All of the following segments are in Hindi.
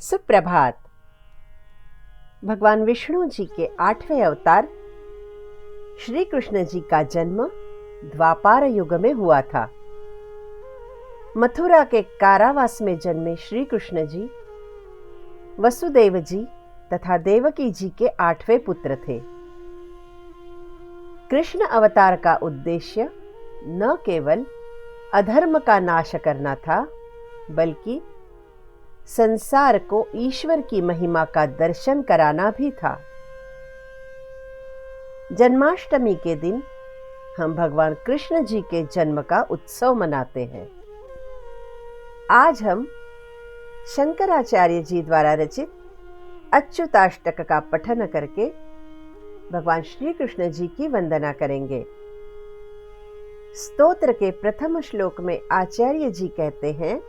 सुप्रभात। भगवान विष्णु जी के 8वें अवतार श्री कृष्ण जी का जन्म द्वापार युग में हुआ था। मथुरा के कारावास में जन्मे श्री कृष्ण जी वसुदेव जी तथा देवकी जी के 8वें पुत्र थे। कृष्ण अवतार का उद्देश्य न केवल अधर्म का नाश करना था, बल्कि संसार को ईश्वर की महिमा का दर्शन कराना भी था। जन्माष्टमी के दिन हम भगवान कृष्ण जी के जन्म का उत्सव मनाते हैं। आज हम शंकराचार्य जी द्वारा रचित अच्युताष्टक का पठन करके भगवान श्री कृष्ण जी की वंदना करेंगे। स्तोत्र के प्रथम श्लोक में आचार्य जी कहते हैं,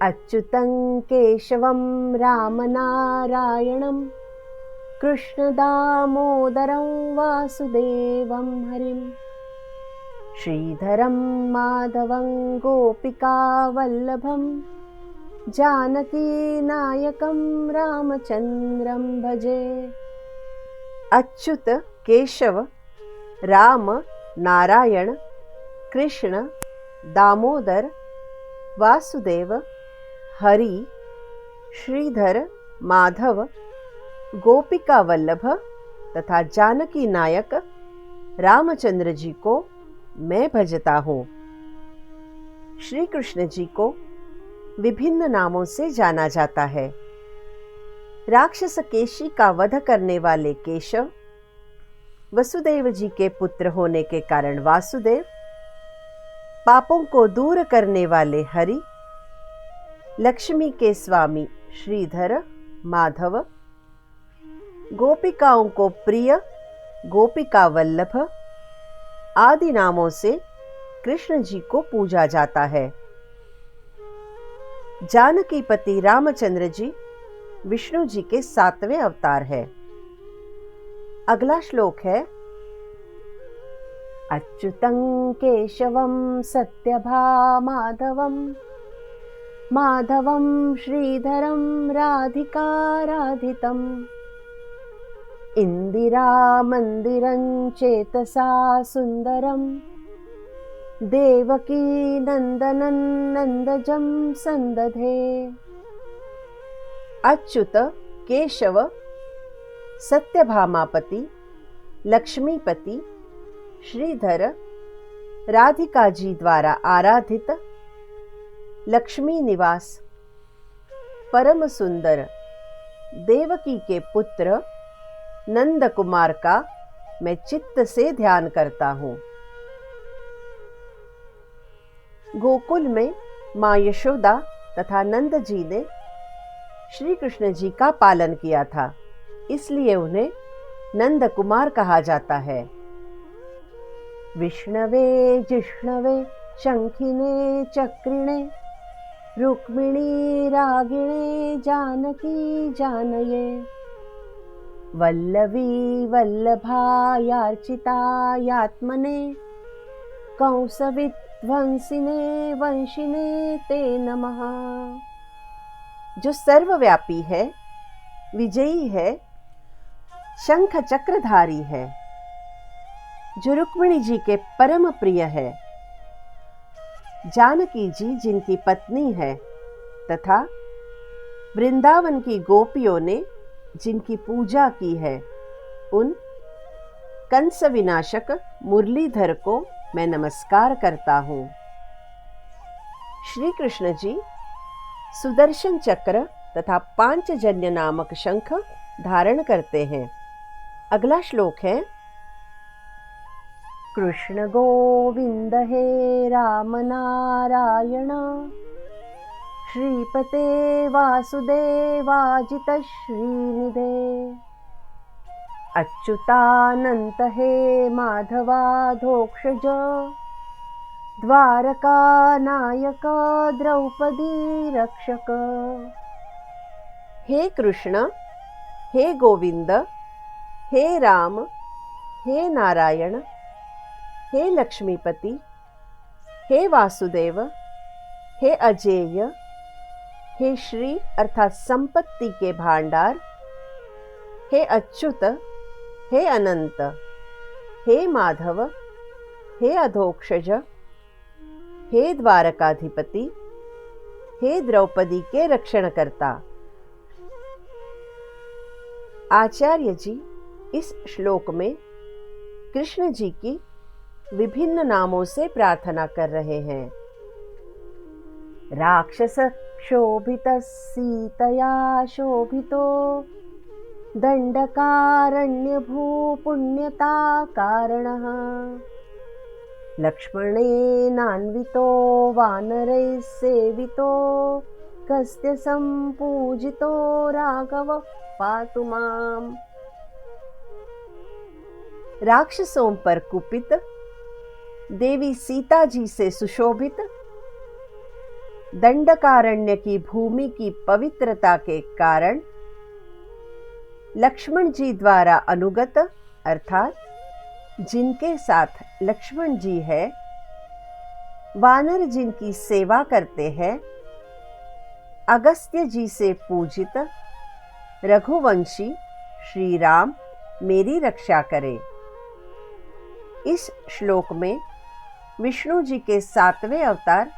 अच्युतं केशवं रामनारायणं कृष्ण दामोदरं वासुदेवं हरिं श्रीधरं माधवं गोपिकावल्लभं जानकीनायकं रामचन्द्रं भजे। अच्युत केशव राम नारायण कृष्ण दामोदर वासुदेव हरि श्रीधर माधव गोपिका वल्लभ तथा जानकी नायक रामचंद्र जी को मैं भजता हूँ। श्री कृष्ण जी को विभिन्न नामों से जाना जाता है। राक्षस केशी का वध करने वाले केशव, वसुदेव जी के पुत्र होने के कारण वासुदेव, पापों को दूर करने वाले हरि, लक्ष्मी के स्वामी श्रीधर माधव, गोपिकाओं को प्रिय गोपिका वल्लभ आदि नामों से कृष्ण जी को पूजा जाता है। जानकी पति रामचंद्र जी विष्णु जी के 7वें अवतार है। अगला श्लोक है, अच्युतं केशवं सत्यभामाधवं माधवं श्रीधरं राधिकाराधितम् इंदिरामन्दिरं चेतसा सुन्दरं देवकी नन्दनं नन्दजं संदधे। अच्युत केशव सत्यभामापति लक्ष्मीपति श्रीधर राधिका जी द्वारा आराधित लक्ष्मी निवास परम सुंदर देवकी के पुत्र नंद कुमार का मैं चित्त से ध्यान करता हूँ। गोकुल में माँ यशोदा तथा नंद जी ने श्री कृष्ण जी का पालन किया था, इसलिए उन्हें नंद कुमार कहा जाता है। विष्णवे जिष्णवे शंखिने चक्रिणे रुक्मिणी रागिणे जानकी जानये वल्लवी वल्लभायार्चितायात्मने कंसविध्वंसिने वंशिने ते नमः। जो सर्वव्यापी है, विजयी है, शंख चक्रधारी है, जो रुक्मिणी जी के परम प्रिय है, जानकी जी जिनकी पत्नी है, तथा वृंदावन की गोपियों ने जिनकी पूजा की है, उन कंस विनाशक मुरलीधर को मैं नमस्कार करता हूँ। श्री कृष्ण जी सुदर्शन चक्र तथा पांचजन्य नामक शंख धारण करते हैं। अगला श्लोक है, कृष्ण गोविंद हे राम नारायण श्रीपते वासुदेवाजित श्रीनिधे अच्युतानंत हे माधवाधोक्षज द्वारका नायक द्रौपदी रक्षक। हे कृष्ण, हे गोविंद, हे राम, हे नारायण, हे लक्ष्मीपति, हे वासुदेव, हे अजेय, हे श्री अर्थात संपत्ति के भांडार, हे अच्युत, हे अनंत, हे माधव, हे अधोक्षज, हे द्वारकाधिपति, हे द्रौपदी के रक्षणकर्ता। आचार्य जी इस श्लोक में कृष्ण जी की विभिन्न नामों से प्रार्थना कर रहे हैं। राक्षस क्षोभित सीतया शोभितो दंडकारण्य भूपुण्यता कारणः लक्ष्मणेनान्वितो वानरैः सेवितो कस्य संपूजितो राघव पातु माम्। राक्षसों पर कुपित, देवी सीता जी से सुशोभित, दंडकारण्य की भूमि की पवित्रता के कारण लक्ष्मण जी द्वारा अनुगत अर्थात जिनके साथ लक्ष्मण जी है, वानर जिनकी सेवा करते हैं, अगस्त्य जी से पूजित रघुवंशी श्री राम मेरी रक्षा करे। इस श्लोक में विष्णु जी के 7वें अवतार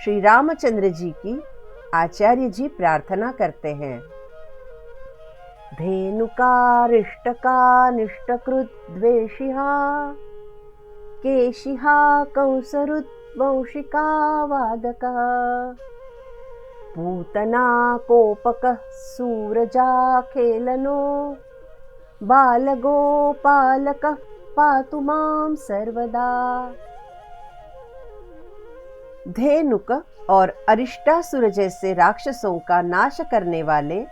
श्री रामचंद्र जी की आचार्य जी प्रार्थना करते हैं। धेनुकारिष्टका निष्टकृत द्वेषिहा केशिहा कंसरुत वंशिका वादका पूतना कोपक सूरजा खेलनो बालगोपालक पातु मां सर्वदा। धेनुक और अरिष्टासुर जैसे राक्षसों का नाश करने वाले,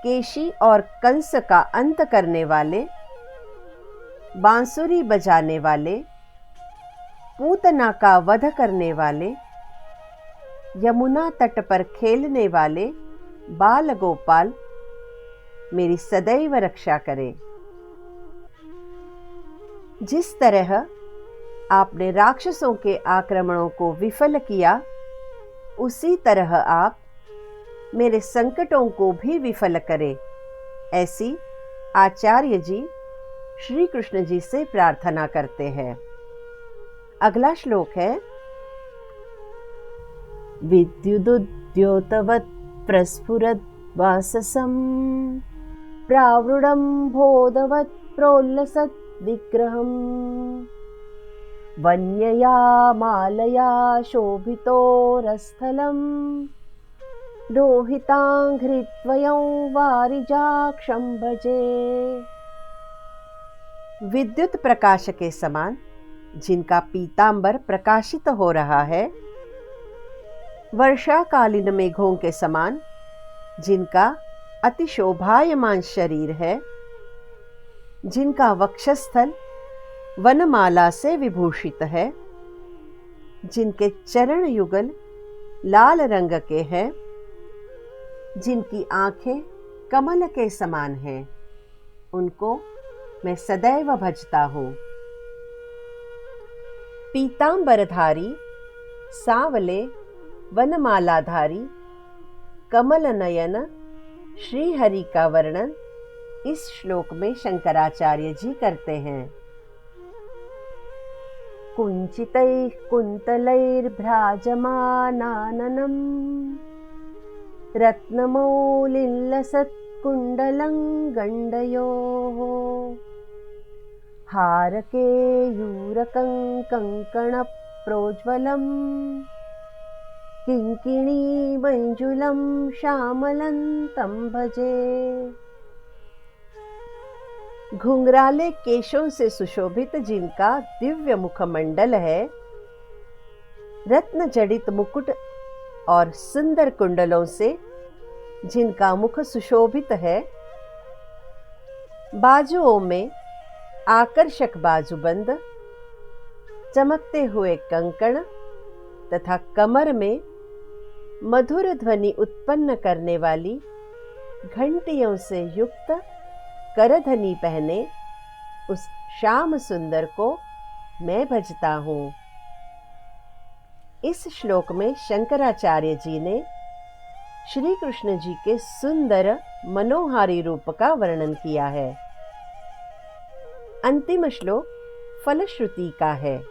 केशी और कंस का अंत करने वाले, बांसुरी बजाने वाले, पूतना का वध करने वाले, यमुना तट पर खेलने वाले बाल गोपाल मेरी सदैव रक्षा करे। जिस तरह आपने राक्षसों के आक्रमणों को विफल किया, उसी तरह आप मेरे संकटों को भी विफल करें, ऐसी आचार्य जी श्री कृष्ण जी से प्रार्थना करते हैं। अगला श्लोक है विद्युदुद्योतवत् प्रस्फुरद् वाससं प्रावृडं बोधवत् प्रोल्लसत् विग्रहम् वन्यया मालया शोभितोरस्थलं लोहितांघ्रिद्वयं वारिजाक्षं भजे। विद्युत प्रकाश के समान जिनका पीतांबर प्रकाशित हो रहा है, वर्षाकालीन मेघों के समान जिनका अति शोभायमान शरीर है, जिनका वक्षस्थल वनमाला से विभूषित है, जिनके चरण युगल लाल रंग के हैं, जिनकी आंखें कमल के समान हैं, उनको मैं सदैव भजता हूँ। पीतांबरधारी, सांवले, वनमालाधारी, कमल नयन श्री हरि का वर्णन इस श्लोक में शंकराचार्य जी करते हैं। कुंचितैः कुन्तलैर्भ्राजमानाननं रत्नमौलिल्लसत्कुण्डलं गण्डयोः हारकेयूरकं कङ्कणप्रोज्ज्वलं किङ्किणीमञ्जुलं श्यामलं तं भजे। घुंघराले केशों से सुशोभित जिनका दिव्य मुखमंडल है, रत्न जड़ित मुकुट और सुंदर कुंडलों से जिनका मुख सुशोभित है, बाजुओं में आकर्षक बाजूबंद, चमकते हुए कंकण तथा कमर में मधुर ध्वनि उत्पन्न करने वाली घंटियों से युक्त करधनी पहने उस श्याम सुंदर को मैं भजता हूँ। इस श्लोक में शंकराचार्य जी ने श्री कृष्ण जी के सुंदर मनोहारी रूप का वर्णन किया है। अंतिम श्लोक फलश्रुति का है।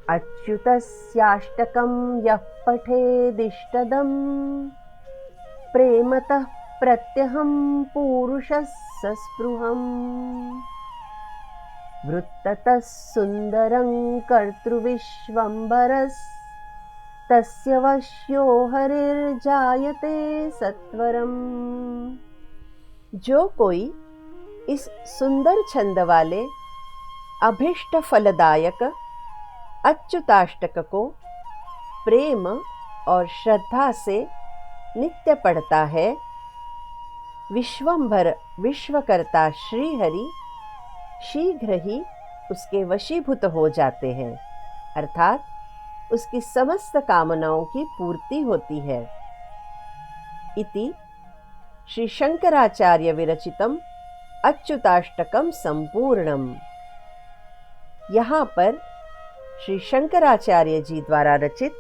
अच्युतस्याष्टकं यः पठेदिष्टदं प्रेमतः प्रत्यहं पुरुषः सस्पृहम् वृत्ततः सुन्दरं कर्तृविश्वम्भरस् तस्य वश्यो हरिर्जायते सत्वरम्। जो कोई इस सुंदर छंद वाले अभिष्ट फलदायक अच्युताष्टक को प्रेम और श्रद्धा से नित्य पढ़ता है, विश्वंभर विश्वकर्ता श्री हरि शीघ्र ही उसके वशीभूत हो जाते हैं, अर्थात उसकी समस्त कामनाओं की पूर्ति होती है। इति श्री शंकराचार्य विरचितम अच्युताष्टकम संपूर्णम। यहाँ पर श्री शंकराचार्य जी द्वारा रचित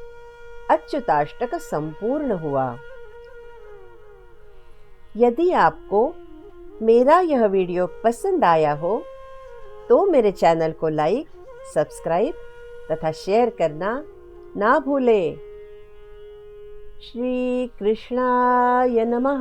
अच्युताष्टक संपूर्ण हुआ। यदि आपको मेरा यह वीडियो पसंद आया हो तो मेरे चैनल को लाइक, सब्सक्राइब तथा शेयर करना ना भूलें। श्री कृष्णाय नमः।